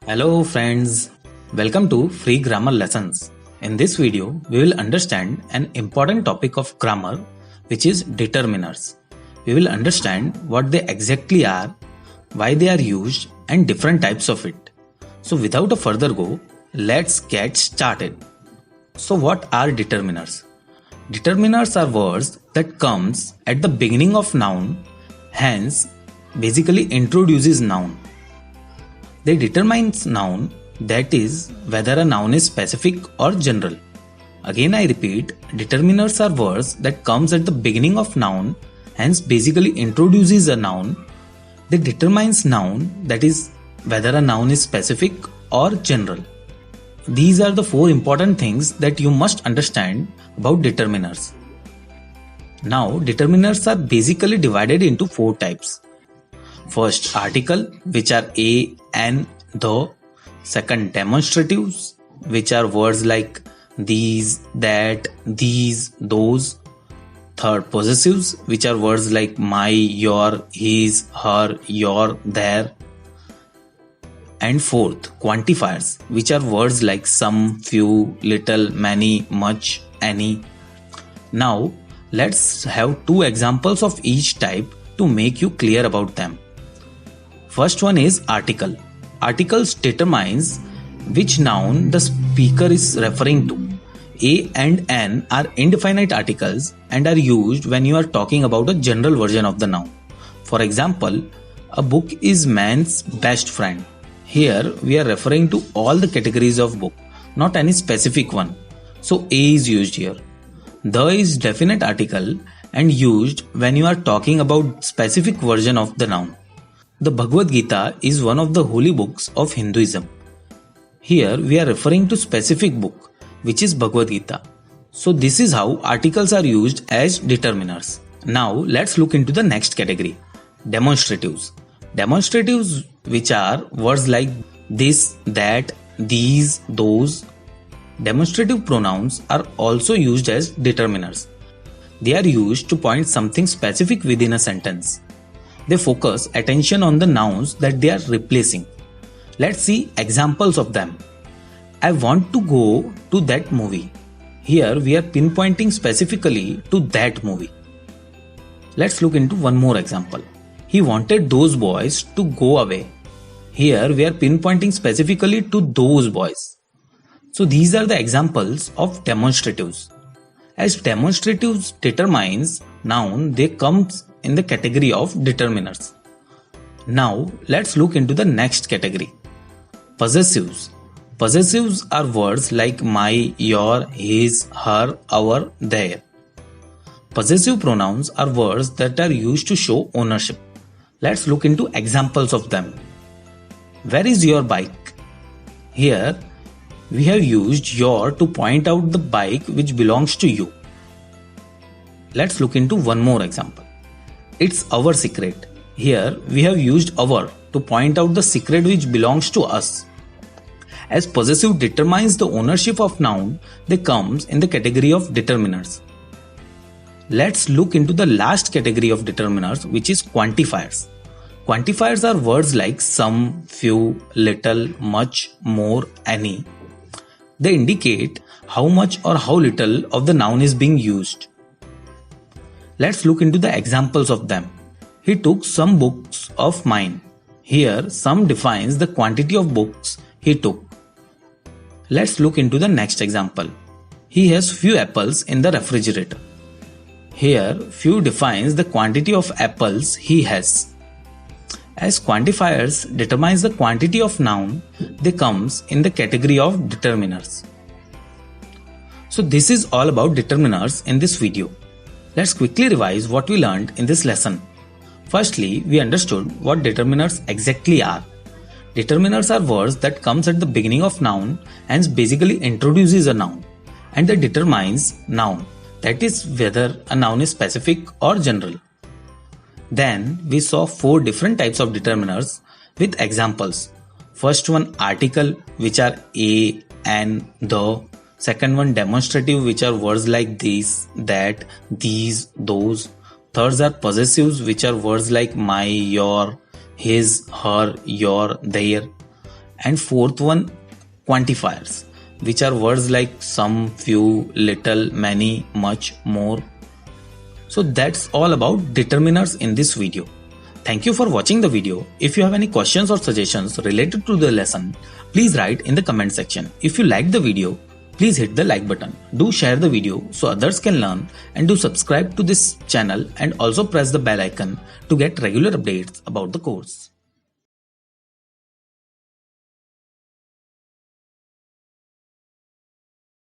Hello friends, welcome to Free Grammar Lessons. In this video, we will understand an important topic of grammar which is determiners. We will understand what they exactly are, why they are used and different types of it. So without a further go, let's get started. So what are determiners? Determiners are words that comes at the beginning of noun, hence basically introduces noun. They determines noun, that is, whether a noun is specific or general. Again I repeat, determiners are words that comes at the beginning of noun, hence basically introduces a noun. They determines noun, that is, whether a noun is specific or general. These are the four important things that you must understand about determiners. Now, determiners are basically divided into four types. First, article, which are a, an, the. Second, demonstratives, which are words like these, that, these, those. Third, possessives, which are words like my, your, his, her, your, their. And fourth, quantifiers, which are words like some, few, little, many, much, any. Now, let's have two examples of each type to make you clear about them. First one is article. Articles determines which noun the speaker is referring to. A and an are indefinite articles and are used when you are talking about a general version of the noun. For example, a book is man's best friend. Here we are referring to all the categories of book, not any specific one. So A is used here. The is definite article and used when you are talking about specific version of the noun. The Bhagavad Gita is one of the holy books of Hinduism. Here we are referring to specific book, which is Bhagavad Gita. So this is how articles are used as determiners. Now let's look into the next category, demonstratives. Demonstratives, which are words like this, that, these, those. Demonstrative pronouns are also used as determiners. They are used to point something specific within a sentence. They focus attention on the nouns that they are replacing. Let's see examples of them. I want to go to that movie. Here we are pinpointing specifically to that movie. Let's look into one more example. He wanted those boys to go away. Here we are pinpointing specifically to those boys. So these are the examples of demonstratives. As demonstratives determines noun, they comes in the category of determiners. Now let's look into the next category, possessives. Possessives are words like my, your, his, her, our, their. Possessive pronouns are words that are used to show ownership. Let's look into examples of them. Where is your bike? Here we have used your to point out the bike which belongs to you. Let's look into one more example. It's our secret. Here we have used our to point out the secret which belongs to us. As possessive determines the ownership of noun, they comes in the category of determiners. Let's look into the last category of determiners, which is quantifiers. Quantifiers are words like some, few, little, much, more, any. They indicate how much or how little of the noun is being used. Let's look into the examples of them. He took some books of mine. Here, some defines the quantity of books he took. Let's look into the next example. He has few apples in the refrigerator. Here, few defines the quantity of apples he has. As quantifiers determines the quantity of noun, they comes in the category of determiners. So this is all about determiners in this video. Let's quickly revise what we learned in this lesson. Firstly, we understood what determiners exactly are. Determiners are words that comes at the beginning of noun and basically introduces a noun, and that determines noun, that is whether a noun is specific or general. Then we saw four different types of determiners with examples. First one, article, which are a, an, the. Second one, demonstrative, which are words like this, that, these, those. Thirds are possessives, which are words like my, your, his, her, your, their. and fourth one quantifiers, which are words like some, few, little, many, much, more. So that's all about determiners in this video. Thank you for watching the video. If you have any questions or suggestions related to the lesson, please write in the comment section. If you liked the video, please hit the like button. Do share the video so others can learn, and do subscribe to this channel and also press the bell icon to get regular updates about the course.